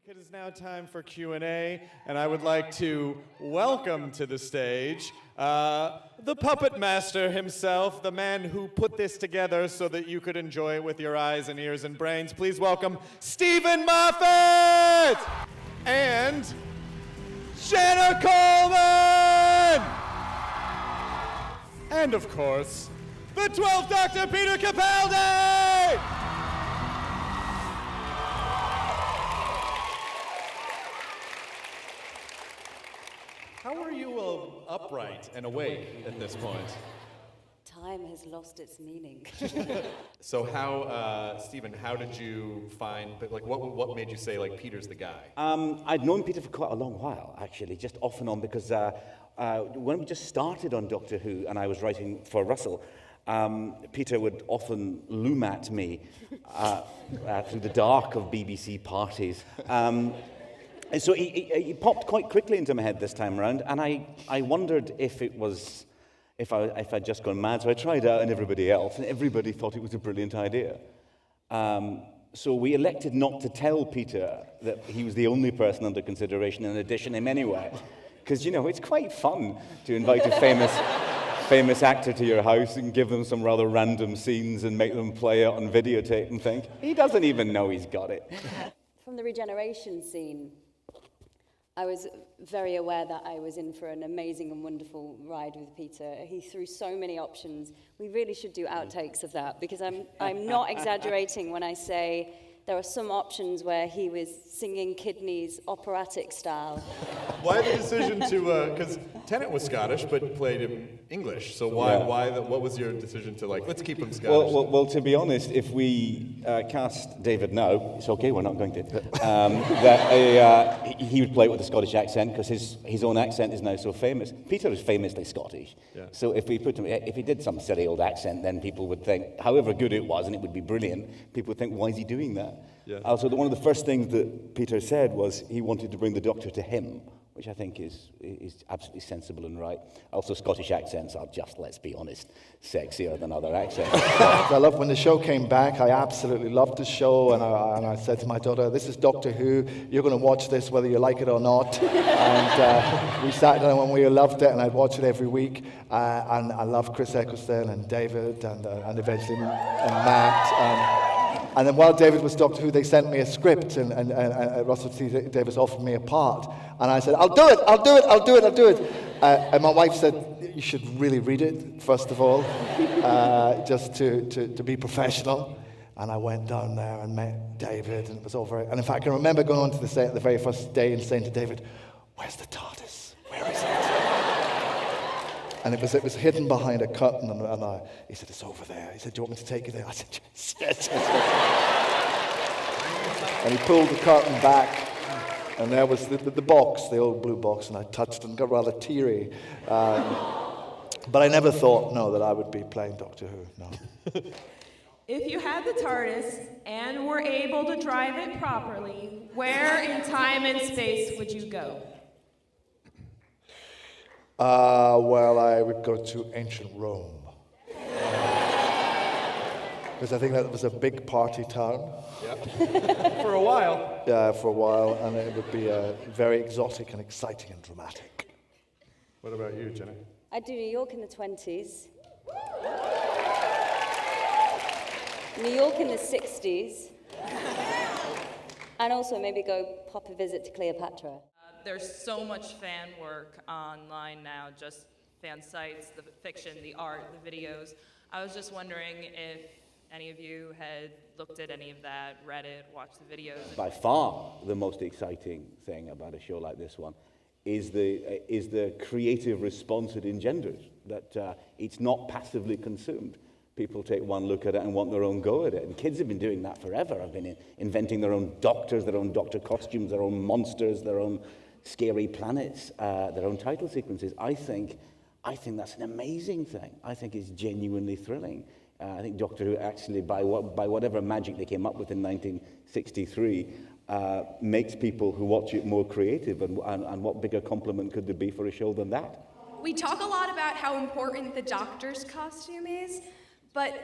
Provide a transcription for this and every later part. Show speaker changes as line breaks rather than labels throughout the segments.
It is now time for Q&A, and I would like to welcome to the stage the puppet master himself, the man who put this together so that you could enjoy it with your eyes and ears and brains. Please welcome Stephen Moffat and Jenna Coleman! And of course, the 12th Doctor, Peter Capaldi! How are you upright and awake at this point?
Time has lost its meaning.
So Stephen, how did you find, what made you say, Peter's the guy?
I'd known Peter for quite a long while, actually, just off and on, because when we just started on Doctor Who and I was writing for Russell, Peter would often loom at me through the dark of BBC parties. And so he popped quite quickly into my head this time around, and I wondered if I'd just gone mad. So I tried out on everybody else, and everybody thought it was a brilliant idea. So we elected not to tell Peter that he was the only person under consideration and audition him anyway. Because, it's quite fun to invite a famous actor to your house and give them some rather random scenes and make them play it on videotape and think, he doesn't even know he's got it.
From the regeneration scene, I was very aware that I was in for an amazing and wonderful ride with Peter. He threw so many options. We really should do outtakes of that, because I'm not exaggerating when I say there are some options where he was singing Kidneys operatic style.
Why the decision to, because Tennant was Scottish but played him English, so what was your decision to let's keep him Scottish?
Well, to be honest, if we cast David now, it's okay, we're not going to, he would play it with a Scottish accent, because his own accent is now so famous. Peter is famously Scottish, so if he did some silly old accent, then people would think, however good it was, and it would be brilliant, people would think, why is he doing that? Yeah. Also, one of the first things that Peter said was he wanted to bring the Doctor to him, which I think is absolutely sensible and right. Also, Scottish accents are just, let's be honest, sexier than other accents.
I love when the show came back. I absolutely loved the show, and I said to my daughter, "This is Doctor Who. You're going to watch this whether you like it or not." And we sat down and we loved it, and I'd watch it every week. And I loved Chris Eccleston and David, and eventually Matt. And then while David was Doctor Who, they sent me a script, and Russell T. Davies offered me a part. And I said, I'll do it. And my wife said, you should really read it, first of all, just to be professional. And I went down there and met David, and it was all very... And in fact, I can remember going onto the set the very first day and saying to David, where's the TARDIS? Where is it? And it was hidden behind a curtain, and he said, it's over there. He said, do you want me to take you there? I said, yes. And he pulled the curtain back, and there was the box, the old blue box, and I touched it and got rather teary. But I never thought, that I would be playing Doctor Who, no.
If you had the TARDIS and were able to drive it properly, where in time and space would you go?
Well, I would go to ancient Rome. Because I think that was a big party town.
Yep. For a while.
Yeah, for a while, and it would be very exotic and exciting and dramatic.
What about you, Jenna?
I'd do New York in the 20s. New York in the 60s. And also maybe go pop a visit to Cleopatra.
There's so much fan work online now, just fan sites, the fiction, the art, the videos. I was just wondering if any of you had looked at any of that, read it, watched the videos.
By far, the most exciting thing about a show like this one is the creative response it engenders, that it's not passively consumed. People take one look at it and want their own go at it. And kids have been doing that forever. I've been inventing their own doctors, their own doctor costumes, their own monsters, their own scary planets, their own title sequences. I think that's an amazing thing. I think it's genuinely thrilling. I think Doctor Who actually, by whatever magic they came up with in 1963, makes people who watch it more creative. And what bigger compliment could there be for a show than that?
We talk a lot about how important the Doctor's costume is, but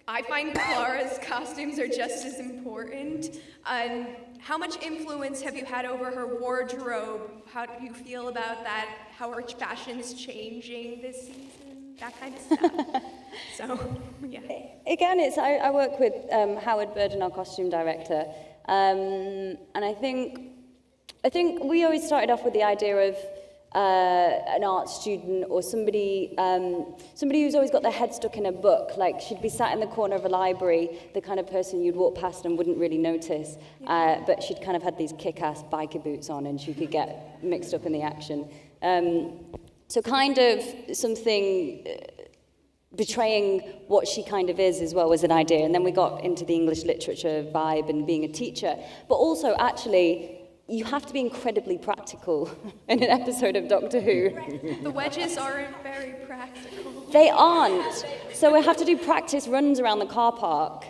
I find Clara's costumes are just as important. And how much influence have you had over her wardrobe? How do you feel about that? How are fashions changing this season? That kind of stuff. So, yeah.
Again, I work with Howard Burden, our costume director, and I think we always started off with the idea of an art student or somebody who's always got their head stuck in a book. Like, she'd be sat in the corner of a library, the kind of person you'd walk past and wouldn't really notice, but she'd kind of had these kick-ass biker boots on and she could get mixed up in the action. So kind of something betraying what she kind of is as well was an idea. And then we got into the English literature vibe and being a teacher. But also, actually, you have to be incredibly practical in an episode of Doctor Who.
The wedges aren't very practical.
They aren't. So we have to do practice runs around the car park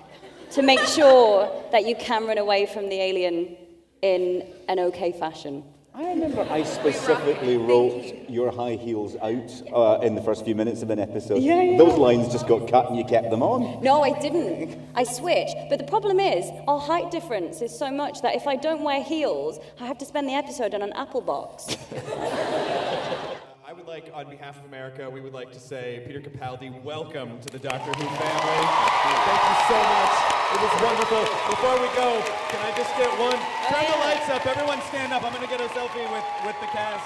to make sure that you can run away from the alien in an okay fashion.
I remember I specifically wrote your high heels out in the first few minutes of an episode.
Yeah.
Those lines just got cut and you kept them on.
No, I didn't. I switched. But the problem is, our height difference is so much that if I don't wear heels, I have to spend the episode in an apple box.
I would like, on behalf of America, we would like to say, Peter Capaldi, welcome to the Doctor Who family. Thank you so much. It was wonderful. Before we go, can I just get one? Turn the lights up. Everyone stand up. I'm going to get a selfie with the cast.